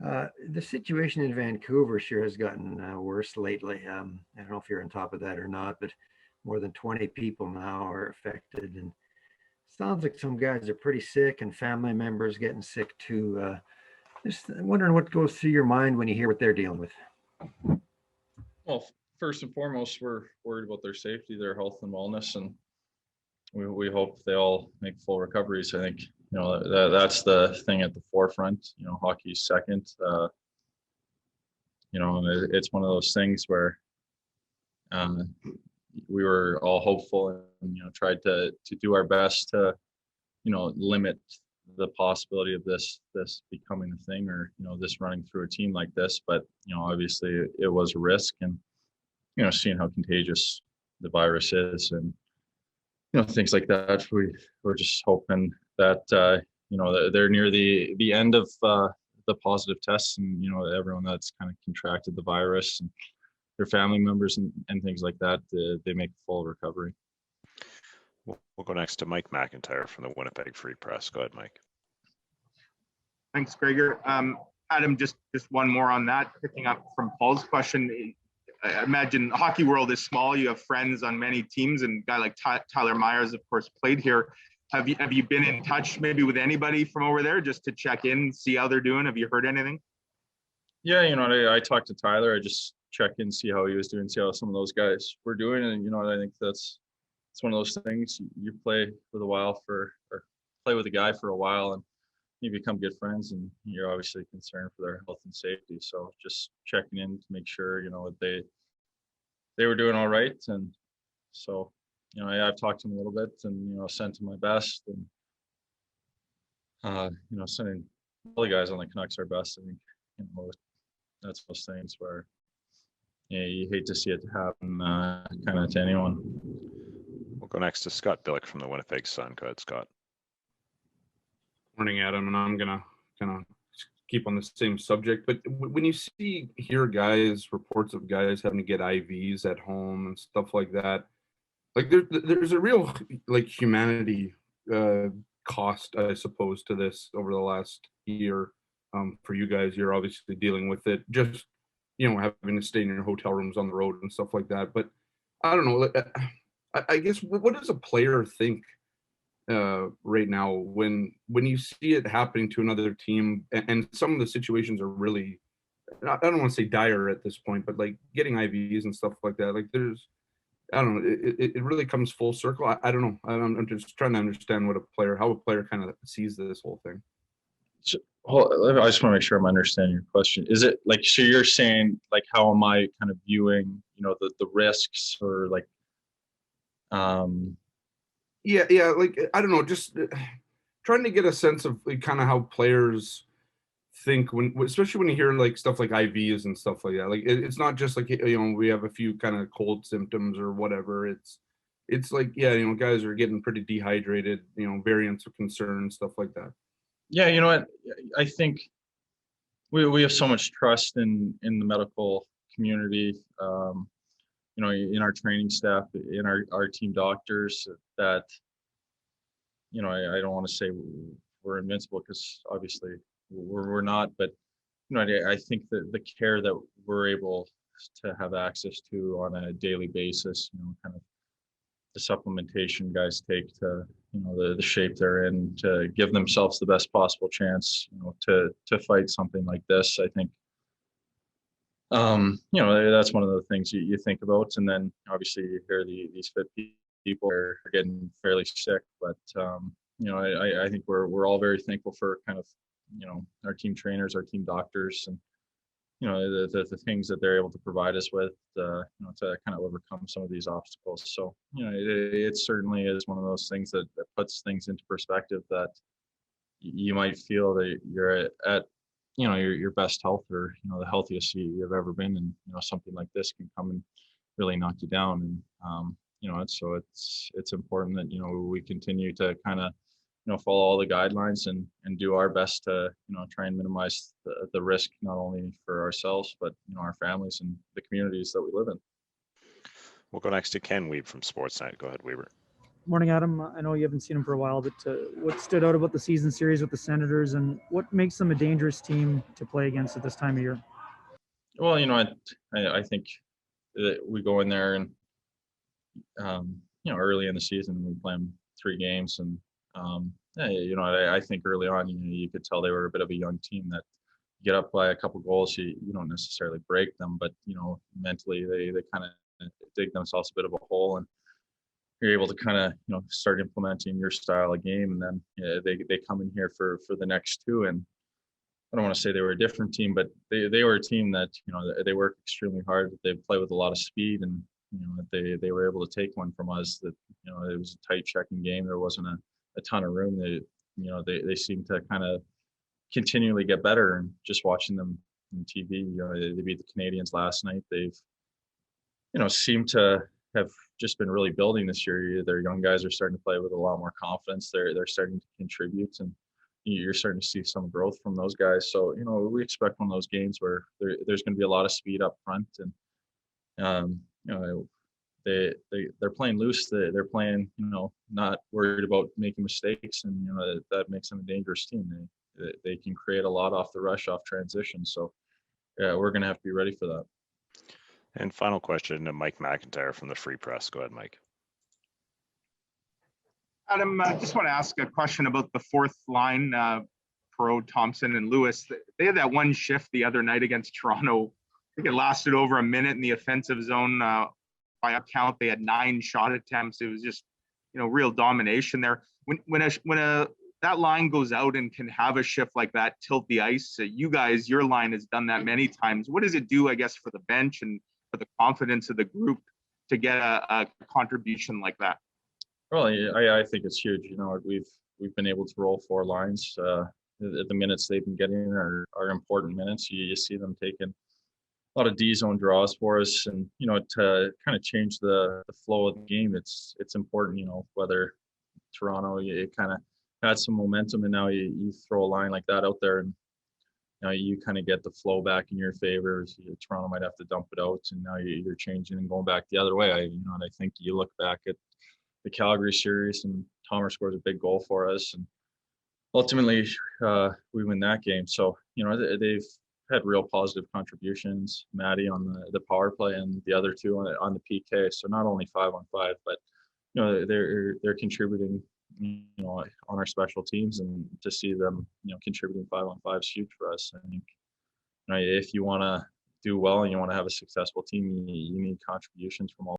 The situation in Vancouver sure has gotten worse lately. I don't know if you're on top of that or not, but more than 20 people now are affected. And sounds like some guys are pretty sick and family members getting sick too. Just wondering what goes through your mind when you hear what they're dealing with. Well, first and foremost, we're worried about their safety, their health and wellness, and we hope they all make full recoveries. I think, that's the thing at the forefront. Hockey's second. It's one of those things where we were all hopeful and tried to do our best to limit the possibility of this becoming a thing, or this running through a team like this. But obviously it was a risk, and seeing how contagious the virus is, and things like that, we're just hoping that they're near the end of the positive tests, and everyone that's kind of contracted the virus and their family members and things like that, they make full recovery. We'll go next to Mike Mcintyre from the Winnipeg Free Press. Go ahead, Mike. Thanks, Gregor. Adam, just one more on that, picking up from Paul's question. I imagine the hockey world is small. You have friends on many teams, and a guy like Tyler Myers, of course, played here. Have you been in touch maybe with anybody from over there just to check in, see how they're doing? Have you heard anything? Yeah, I talked to Tyler. I just checked in, see how he was doing, see how some of those guys were doing, and I think it's one of those things. You play with a guy for a while, and you become good friends, and you're obviously concerned for their health and safety. So just checking in to make sure they were doing all right. And so I've talked to them a little bit, and sent them my best, and sending all the guys on the Canucks our best. I think that's those things where you hate to see it happen kind of to anyone. We'll go next to Scott Billick from the Winnipeg Sun. Go ahead, Scott. Morning, Adam, and I'm gonna kind of keep on the same subject. But when you hear reports of guys having to get IVs at home and stuff like that, like there's a real humanity cost, I suppose, to this over the last year. For you guys, you're obviously dealing with it, just having to stay in your hotel rooms on the road and stuff like that. But I don't know. I guess what does a player think right now when you see it happening to another team, and some of the situations are really, I don't want to say dire at this point, but like getting IVs and stuff like that, like there's, I don't know, it really comes full circle. I don't know. I'm just trying to understand how a player kind of sees this whole thing. So, I just want to make sure I'm understanding your question. Is it like, so you're saying like, how am I kind of viewing, the risks, or like, Yeah, like, I don't know, just trying to get a sense of like, kind of how players think especially when you hear like stuff like IVs and stuff like that. Like it's not just like we have a few kind of cold symptoms or whatever. It's like, yeah, guys are getting pretty dehydrated, variants of concern, stuff like that. Yeah, you know what? I think we have so much trust in the medical community, in our training staff, in our team doctors, that, I don't want to say we're invincible, because obviously we're not, but, I think that the care that we're able to have access to on a daily basis, kind of the supplementation guys take to, the shape they're in, to give themselves the best possible chance, to fight something like this. I think, that's one of the things you think about. And then obviously you hear these fit people are getting fairly sick, but, I think we're all very thankful for kind of, our team trainers, our team doctors, and, the things that they're able to provide us with, to kind of overcome some of these obstacles. So, it certainly is one of those things that puts things into perspective, that you might feel that you're at your best health, or, the healthiest you've ever been. And, something like this can come and really knock you down. And, so it's important that, we continue to kind of, follow all the guidelines and do our best to, try and minimize the risk, not only for ourselves, but, our families and the communities that we live in. We'll go next to Ken Weeb from Sportsnet. Go ahead, Weaver. Morning, Adam. I know you haven't seen them for a while, but what stood out about the season series with the Senators, and what makes them a dangerous team to play against at this time of year? Well, I think that we go in there and early in the season we play them 3 games, and I think early on you could tell they were a bit of a young team that get up by a couple goals, you don't necessarily break them, but mentally they kind of dig themselves a bit of a hole, and you're able to kind of start implementing your style of game, and then they come in here for the next 2, and I don't want to say they were a different team, but they were a team that they work extremely hard. They play with a lot of speed, and they were able to take one from us. That it was a tight checking game. There wasn't a ton of room. They seemed to kind of continually get better, and just watching them on TV, they beat the Canadians last night. They've seemed to have just been really building this year. Their young guys are starting to play with a lot more confidence. They're starting to contribute, and you're starting to see some growth from those guys. So we expect one of those games where there's going to be a lot of speed up front, and they're playing loose. They're playing not worried about making mistakes, and that makes them a dangerous team. They can create a lot off the rush, off transition. So yeah, we're going to have to be ready for that. And final question to Mike McIntyre from the Free Press. Go ahead, Mike. Adam, I just want to ask a question about the fourth line, Perreault, Thompson, and Lewis. They had that one shift the other night against Toronto. I think it lasted over a minute in the offensive zone. By a count, they had 9 shot attempts. It was just, real domination there. When that line goes out and can have a shift like that, tilt the ice. Your line has done that many times. What does it do, I guess, for the bench and for the confidence of the group to get a contribution like that? Well, I think it's huge. We've been able to roll 4 lines. The minutes they've been getting are important minutes. You see them taking a lot of D zone draws for us, and to kind of change the flow of the game, it's important. Whether Toronto, it kind of had some momentum, and now you throw a line like that out there, and you kind of get the flow back in your favor. Toronto might have to dump it out, and now you're changing and going back the other way. And I think you look back at the Calgary series, and Tomer scores a big goal for us, and ultimately we win that game. So they've had real positive contributions. Matty on the power play, and the other 2 on the PK. So not only 5-on-5, but they're contributing on our special teams, and to see them contributing 5-on-5 is huge for us. I think if you want to do well and you want to have a successful team, you need contributions from all